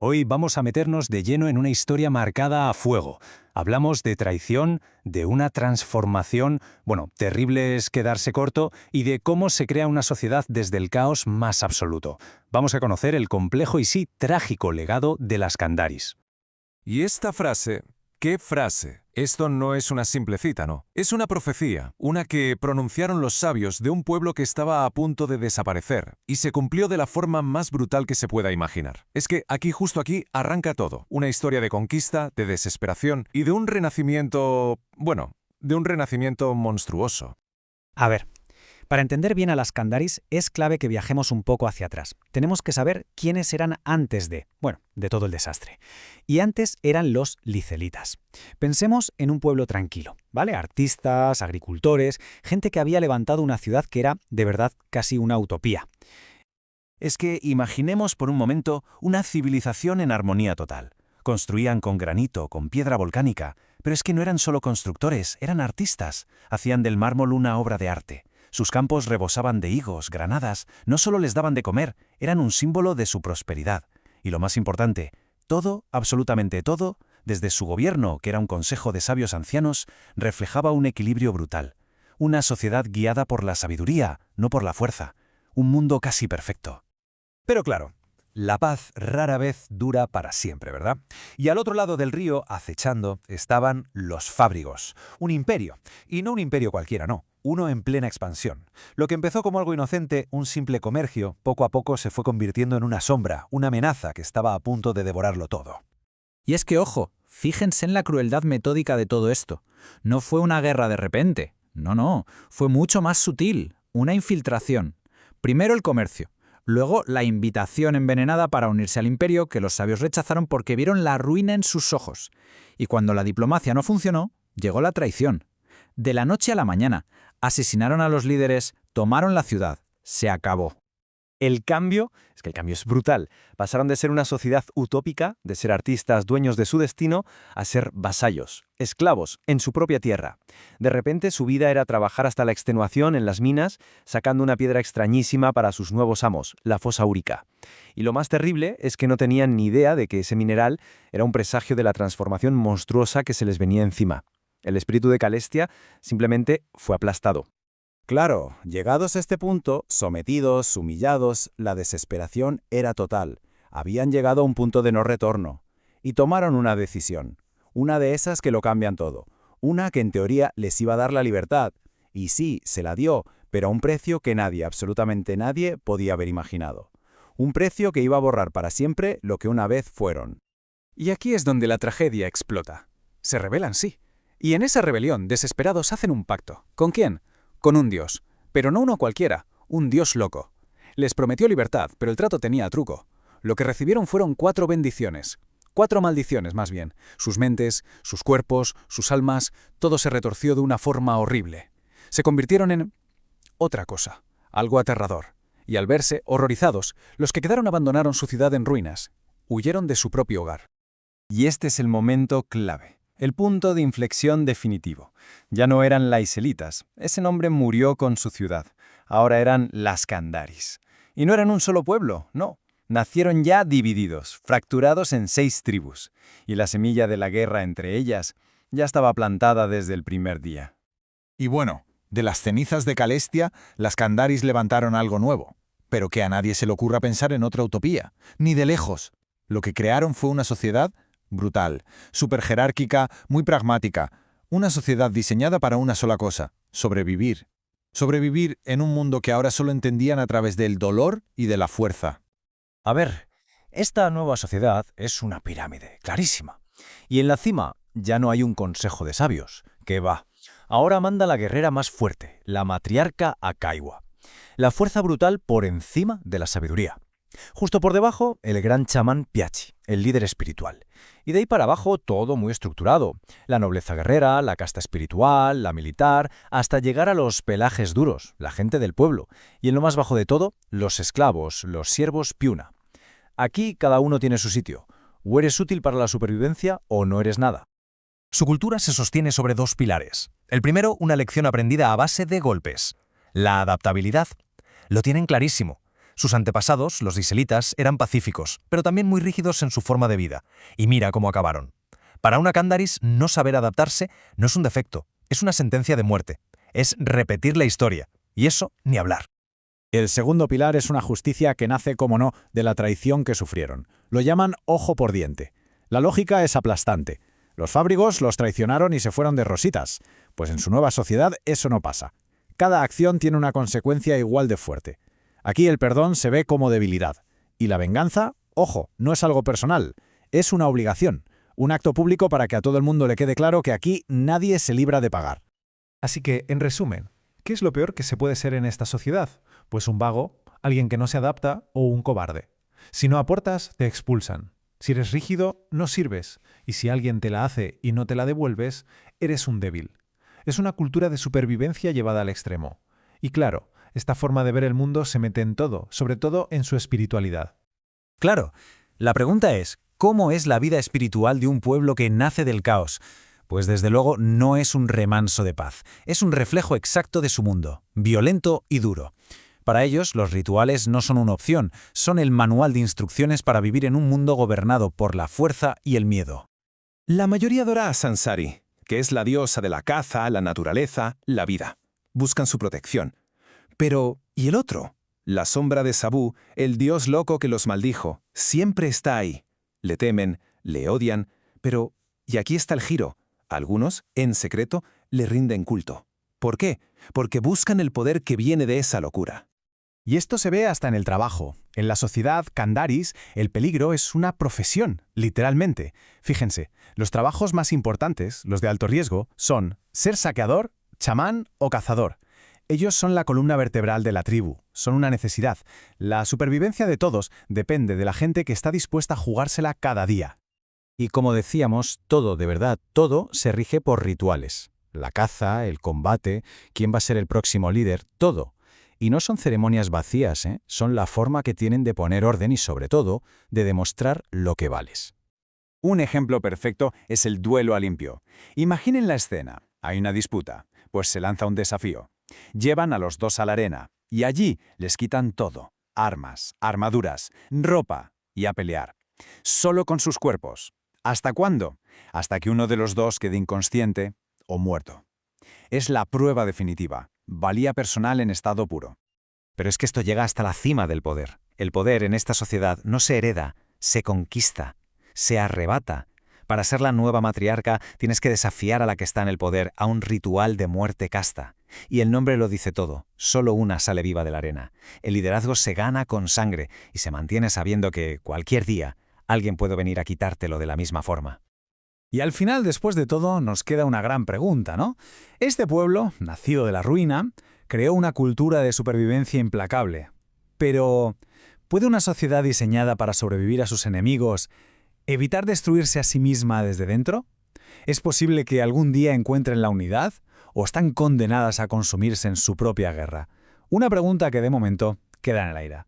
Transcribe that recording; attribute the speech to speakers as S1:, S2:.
S1: Hoy vamos a meternos de lleno en una historia marcada a fuego. Hablamos de traición, de una transformación, terrible es quedarse corto, y de cómo se crea una sociedad desde el caos más absoluto. Vamos a conocer el complejo y sí trágico legado de las Kandharis.
S2: Y esta frase, ¿qué frase? Esto no es una simple cita, ¿no? Es una profecía, una que pronunciaron los sabios de un pueblo que estaba a punto de desaparecer, y se cumplió de la forma más brutal que se pueda imaginar. Es que justo aquí, arranca todo. Una historia de conquista, de desesperación y de un renacimiento, de un renacimiento monstruoso.
S3: A ver, para entender bien a las Kandharis es clave que viajemos un poco hacia atrás. Tenemos que saber quiénes eran antes de todo el desastre. Y antes eran los licelitas. Pensemos en un pueblo tranquilo, ¿vale? Artistas, agricultores, gente que había levantado una ciudad que era, de verdad, casi una utopía.
S4: Es que imaginemos por un momento una civilización en armonía total. Construían con granito, con piedra volcánica, pero es que no eran solo constructores, eran artistas. Hacían del mármol una obra de arte. Sus campos rebosaban de higos, granadas, no solo les daban de comer, eran un símbolo de su prosperidad. Y lo más importante, todo, absolutamente todo, desde su gobierno, que era un consejo de sabios ancianos, reflejaba un equilibrio brutal. Una sociedad guiada por la sabiduría, no por la fuerza. Un mundo casi perfecto.
S5: Pero claro, la paz rara vez dura para siempre, ¿verdad? Y al otro lado del río, acechando, estaban los fábrigos. Un imperio. Y no un imperio cualquiera, no. Uno en plena expansión. Lo que empezó como algo inocente, un simple comercio, poco a poco se fue convirtiendo en una sombra, una amenaza que estaba a punto de devorarlo todo.
S6: Y es que, ojo, fíjense en la crueldad metódica de todo esto. No fue una guerra de repente. No, fue mucho más sutil. Una infiltración. Primero el comercio. Luego la invitación envenenada para unirse al imperio que los sabios rechazaron porque vieron la ruina en sus ojos. Y cuando la diplomacia no funcionó, llegó la traición. De la noche a la mañana, asesinaron a los líderes, tomaron la ciudad. Se acabó.
S7: El cambio es brutal. Pasaron de ser una sociedad utópica, de ser artistas dueños de su destino, a ser vasallos, esclavos, en su propia tierra. De repente su vida era trabajar hasta la extenuación en las minas, sacando una piedra extrañísima para sus nuevos amos, la fosa úrica. Y lo más terrible es que no tenían ni idea de que ese mineral era un presagio de la transformación monstruosa que se les venía encima. El espíritu de Calestia simplemente fue aplastado.
S4: Claro, llegados a este punto, sometidos, humillados, la desesperación era total. Habían llegado a un punto de no retorno. Y tomaron una decisión. Una de esas que lo cambian todo. Una que en teoría les iba a dar la libertad. Y sí, se la dio, pero a un precio que nadie, absolutamente nadie, podía haber imaginado. Un precio que iba a borrar para siempre lo que una vez fueron.
S3: Y aquí es donde la tragedia explota. Se rebelan, sí. Y en esa rebelión, desesperados, hacen un pacto. ¿Con quién? Con un dios. Pero no uno cualquiera, un dios loco. Les prometió libertad, pero el trato tenía truco. Lo que recibieron fueron 4 bendiciones. 4 maldiciones, más bien. Sus mentes, sus cuerpos, sus almas, todo se retorció de una forma horrible. Se convirtieron en otra cosa, algo aterrador. Y al verse horrorizados, los que quedaron abandonaron su ciudad en ruinas. Huyeron de su propio hogar.
S7: Y este es el momento clave. El punto de inflexión definitivo. Ya no eran laiselitas, ese nombre murió con su ciudad. Ahora eran las Kandharis. Y no eran un solo pueblo, no. Nacieron ya divididos, fracturados en 6 tribus. Y la semilla de la guerra entre ellas ya estaba plantada desde el primer día.
S8: Y bueno, de las cenizas de Calestia, las Kandharis levantaron algo nuevo. Pero que a nadie se le ocurra pensar en otra utopía, ni de lejos. Lo que crearon fue una sociedad brutal, superjerárquica, muy pragmática. Una sociedad diseñada para una sola cosa: sobrevivir. Sobrevivir en un mundo que ahora solo entendían a través del dolor y de la fuerza.
S5: A ver, esta nueva sociedad es una pirámide, clarísima. Y en la cima ya no hay un consejo de sabios. ¿Qué va? Ahora manda la guerrera más fuerte, la matriarca Akaiwa. La fuerza brutal por encima de la sabiduría. Justo por debajo, el gran chamán Piachi, el líder espiritual. Y de ahí para abajo todo muy estructurado. La nobleza guerrera, la casta espiritual, la militar, hasta llegar a los pelajes duros, la gente del pueblo. Y en lo más bajo de todo, los esclavos, los siervos piuna. Aquí cada uno tiene su sitio. O eres útil para la supervivencia o no eres nada. Su cultura se sostiene sobre 2 pilares. El primero, una lección aprendida a base de golpes. La adaptabilidad. Lo tienen clarísimo.
S9: Sus antepasados, los israelitas, eran pacíficos, pero también muy rígidos en su forma de vida. Y mira cómo acabaron. Para una Candaris, no saber adaptarse no es un defecto, es una sentencia de muerte. Es repetir la historia. Y eso, ni hablar.
S3: El segundo pilar es una justicia que nace, como no, de la traición que sufrieron. Lo llaman ojo por diente. La lógica es aplastante. Los fábrigos los traicionaron y se fueron de rositas. Pues en su nueva sociedad eso no pasa. Cada acción tiene una consecuencia igual de fuerte. Aquí el perdón se ve como debilidad. Y la venganza, ojo, no es algo personal. Es una obligación. Un acto público para que a todo el mundo le quede claro que aquí nadie se libra de pagar.
S10: Así que, en resumen, ¿qué es lo peor que se puede ser en esta sociedad? Pues un vago, alguien que no se adapta o un cobarde. Si no aportas, te expulsan. Si eres rígido, no sirves. Y si alguien te la hace y no te la devuelves, eres un débil. Es una cultura de supervivencia llevada al extremo. Y claro, esta forma de ver el mundo se mete en todo, sobre todo en su espiritualidad.
S5: Claro, la pregunta es, ¿cómo es la vida espiritual de un pueblo que nace del caos? Pues desde luego no es un remanso de paz, es un reflejo exacto de su mundo, violento y duro. Para ellos, los rituales no son una opción, son el manual de instrucciones para vivir en un mundo gobernado por la fuerza y el miedo.
S11: La mayoría adora a Sansari, que es la diosa de la caza, la naturaleza, la vida. Buscan su protección. Pero, ¿y el otro? La sombra de Sabú, el dios loco que los maldijo, siempre está ahí. Le temen, le odian, pero, y aquí está el giro, algunos, en secreto, le rinden culto. ¿Por qué? Porque buscan el poder que viene de esa locura.
S7: Y esto se ve hasta en el trabajo. En la sociedad Candaris, el peligro es una profesión, literalmente. Fíjense, los trabajos más importantes, los de alto riesgo, son ser saqueador, chamán o cazador. Ellos son la columna vertebral de la tribu, son una necesidad. La supervivencia de todos depende de la gente que está dispuesta a jugársela cada día.
S3: Y como decíamos, todo, de verdad, todo se rige por rituales. La caza, el combate, quién va a ser el próximo líder, todo. Y no son ceremonias vacías, son la forma que tienen de poner orden y, sobre todo, de demostrar lo que vales.
S12: Un ejemplo perfecto es el duelo a limpio. Imaginen la escena. Hay una disputa, pues se lanza un desafío. Llevan a los dos a la arena, y allí les quitan todo. Armas, armaduras, ropa, y a pelear. Solo con sus cuerpos. ¿Hasta cuándo? Hasta que uno de los dos quede inconsciente o muerto. Es la prueba definitiva. Valía personal en estado puro.
S5: Pero es que esto llega hasta la cima del poder. El poder en esta sociedad no se hereda, se conquista, se arrebata. Para ser la nueva matriarca tienes que desafiar a la que está en el poder a un ritual de muerte casta. Y el nombre lo dice todo, solo una sale viva de la arena. El liderazgo se gana con sangre y se mantiene sabiendo que cualquier día alguien puede venir a quitártelo de la misma forma.
S3: Y al final, después de todo, nos queda una gran pregunta, ¿no? Este pueblo, nacido de la ruina, creó una cultura de supervivencia implacable. Pero, ¿puede una sociedad diseñada para sobrevivir a sus enemigos evitar destruirse a sí misma desde dentro? ¿Es posible que algún día encuentren la unidad o están condenadas a consumirse en su propia guerra? Una pregunta que de momento queda en el aire.